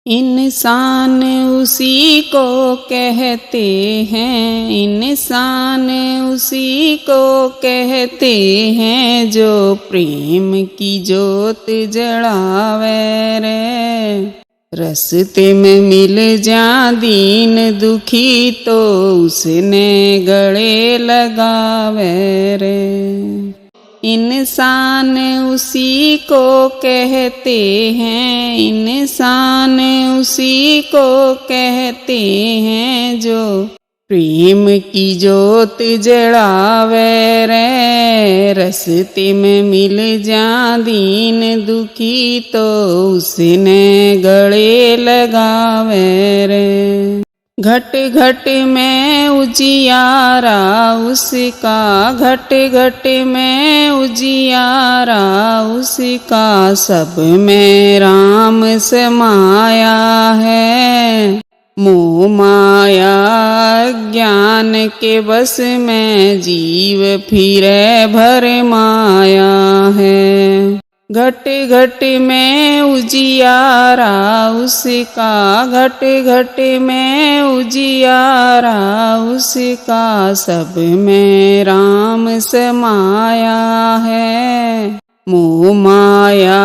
इंसान उसी को कहते हैं, इंसान उसी को कहते हैं जो प्रेम की जोत जलावे रे। रस्ते में मिल जा दीन दुखी तो उसने गले लगावे रे। इंसान उसी को कहते हैं, इंसान उसी को कहते हैं जो प्रेम की जोत जलावे रे। रस्ते में मिल जा दीन दुखी तो उसने गले लगावे रे। घट घट में उजियारा उसका, घट घट में उजियारा उसका, सब में राम समाया है। मोह माया ज्ञान के बस में जीव फिरे भर माया है। घट घट में उजियारा उसका, घट घट में उजियारा उसका, सब में राम समाया है। मोह माया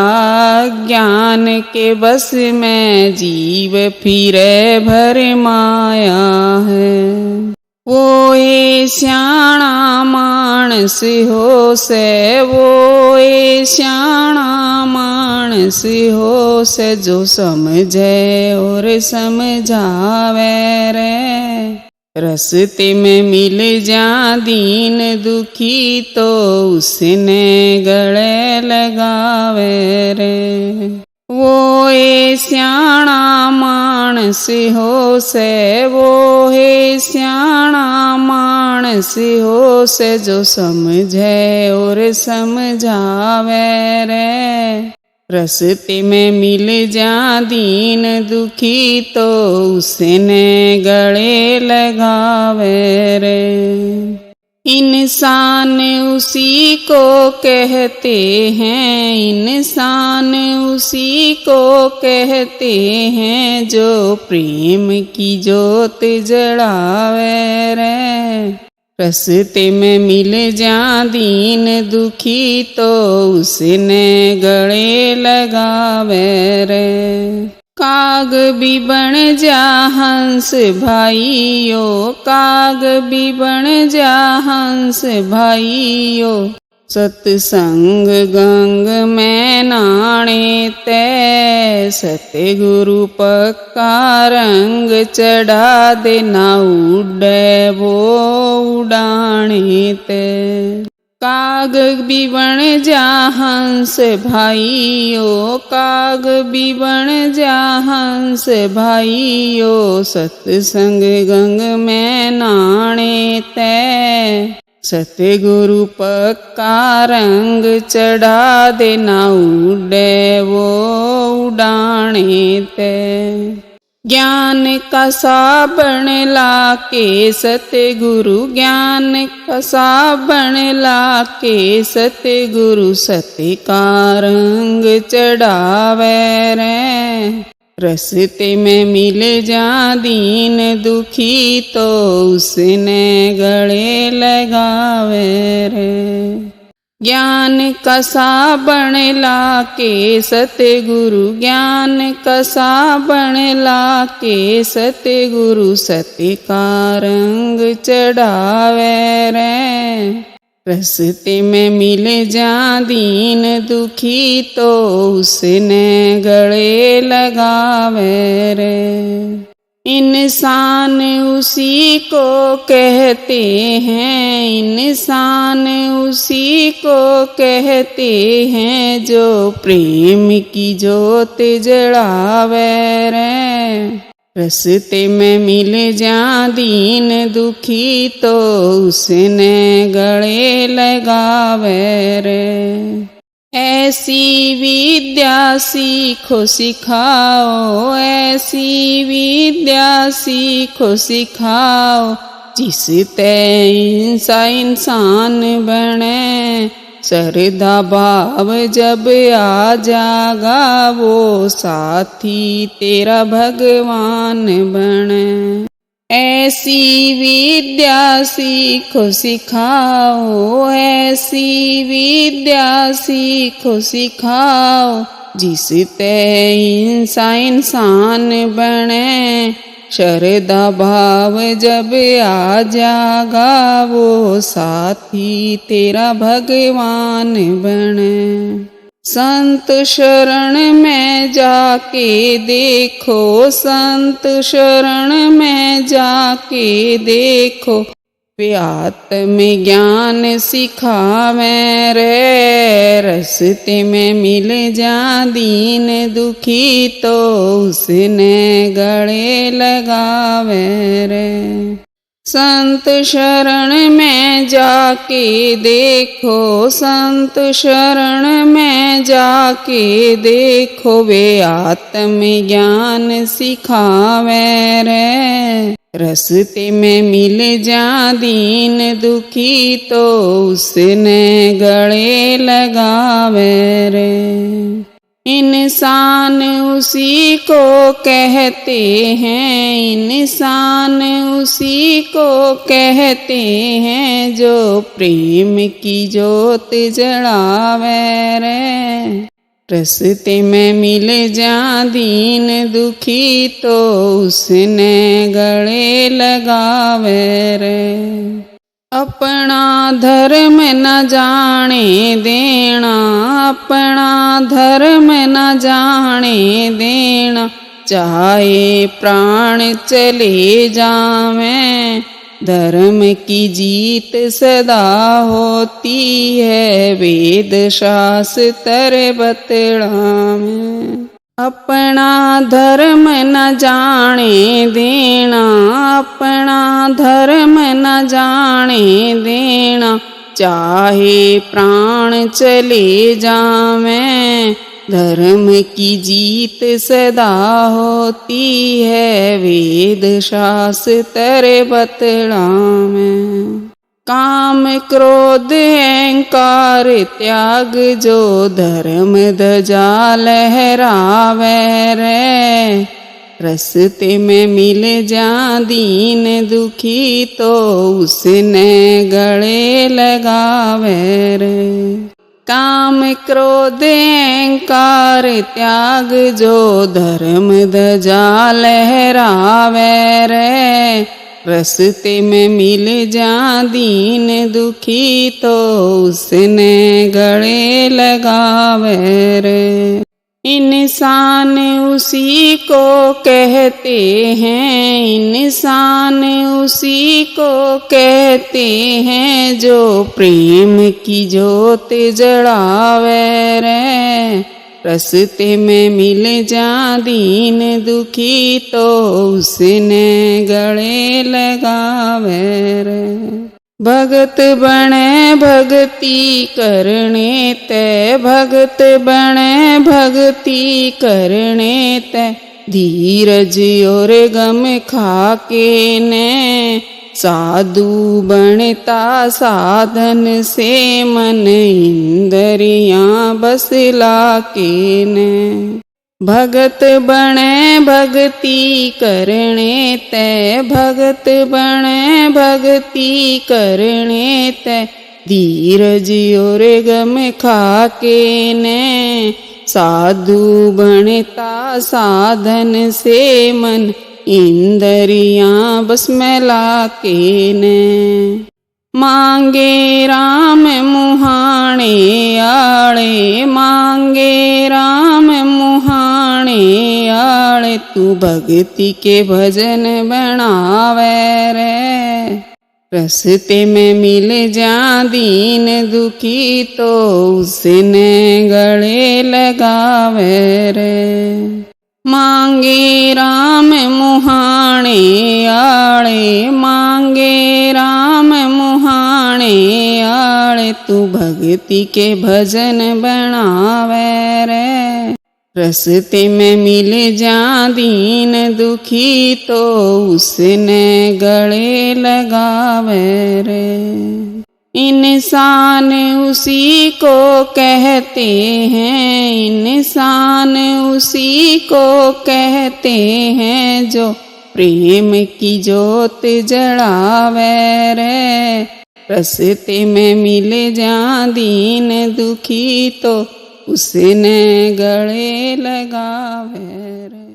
ज्ञान के बस में जीव फिरे भर माया है। वो ए स्याणा मानस हो से, वो ए स्याणा मानस हो से, जो समझे और समझावे रे। रस्ते में मिल जा दीन दुखी तो उसने गले लगावे रे। वो ए स्याणा मानस हो से, वो ए स्याणा मानस हो से, जो समझे और समझावे रे। रस्ते में मिल जा दीन दुखी तो उसने गले लगावे रे। इंसान उसी को कहते हैं, इंसान उसी को कहते हैं जो प्रेम की जोत जलावे रे। रस्ते में मिल जा दीन दुखी तो उसने गले लगावे रे। काग भी बन जा हंस भाइयों, काग भी बन जा हंस भाइयों, सत्संग गंग में नाणे ते। सतगुरु पक्का रंग चढ़ा दे, ना उड़े वो उड़ाने ते। काग भी बन जा हंस भाइयों, काग भी बन जा हंस भाइयों, सत्संग गंग में नाणे ते। सतगुरु पक्का रंग चढ़ा दे, ना उड़े वो उड़ाने ते। ज्ञान का साबन लाके सतगुरु, ज्ञान का साबन लाके सतगुरु, सत्य का रंग चढ़ावे रे। रस्ते में मिल जा दीन दुखी तो उसने गले लगावे रे। ज्ञान का साबन लाके सतगुरु, ज्ञान का साबन लाके सतगुरु, सत्य का रंग चढ़ावे रे। रस्ते में मिल जा दीन दुखी तो उसने गले लगावे रे। इंसान उसी को कहते हैं, इंसान उसी को कहते हैं जो प्रेम की जोत जलावे रे। रस्ते में मिल जा दीन दुखी तो उसने गले लगावे रे। ऐसी विद्या सीखो सिखाओ, ऐसी विद्या सीखो सिखाओ, जिसते इंसान बने। श्रद्धा भाव जब आ जागा वो साथी तेरा भगवान बने। ऐसी विद्या सीखो सिखाओ, ऐसी विद्या सीखो सिखाओ, जिसते इंसान बने। श्रद्धा भाव जब आ जागा वो साथी तेरा भगवान बने। संत शरण में जाके देखो, संत शरण में जाके देखो, वे आत्म ज्ञान सिखावे रे। रस्ते में मिल जा दीन दुखी तो उसने गले लगावे रे। संत शरण में जाके देखो, संत शरण में जाके देखो, वे आत्म ज्ञान सिखावे रे। रस्ते में मिल जा दीन दुखी तो उसने गले लगावे रे। इंसान उसी को कहते हैं, इंसान उसी को कहते हैं, जो प्रेम की ज्योत जलावे रे। रस्ते में मिल जा दीन दुखी तो उसने गले लगावे रे। अपना धर्म न जाने देना, अपना धर्म न जाने देना, चाहे प्राण चले जावें। धर्म की जीत सदा होती है, वेद शास्त्र बतलावें। अपना धर्म न जाने देना, अपना धर्म न जाने देना, चाहे प्राण चले जावें। धर्म की जीत सदा होती है, वेद शास्त्र बतलावें। काम क्रोध अहंकार त्याग, जो धर्म ध्वजा लहरावे रे। रस्ते में मिल जा दीन दुखी तो उसने गले लगावे रे। काम क्रोध अहंकार त्याग, जो धर्म ध्वजा लहरावे रे। रस्ते में मिल जा दीन दुखी तो उसने गले लगावे रे। इंसान उसी को कहते हैं, इंसान उसी को कहते हैं, जो प्रेम की ज्योत जलावे रे। रस्ते में मिल जा दीन दुखी तो उसने गले लगावे रे। भगत बने भगति करने ते, भगत बने भगति करने ते, धीरज और गम खाके ने। साधु बनता साधन से मन इंद्रियां बसला के ने। भगत बने भगति करने ते, भगत बने भगति करने ते, धीरज और गम खाके ने। साधु बनता साधन से मन इंद्रियां बस में लाके ने। मांगे राम मुहाने आले, मांगे राम मुहाने आले, तू भक्ति के भजन बनावे रे। रस्ते में मिल जा दीन दुखी तो उसने गले लगावे रे। मांगे राम मुहाने आले, मांगे राम मुहाने आले, तू भक्ति के भजन बनावे रे। रस्ते में मिल जा दीन दुखी तो उसने गले लगावे रे। इंसान उसी को कहते हैं, इंसान उसी को कहते हैं जो प्रेम की जोत जड़ावे रे। रस्ते में मिले जा दीन दुखी तो उसने गले लगावे रे।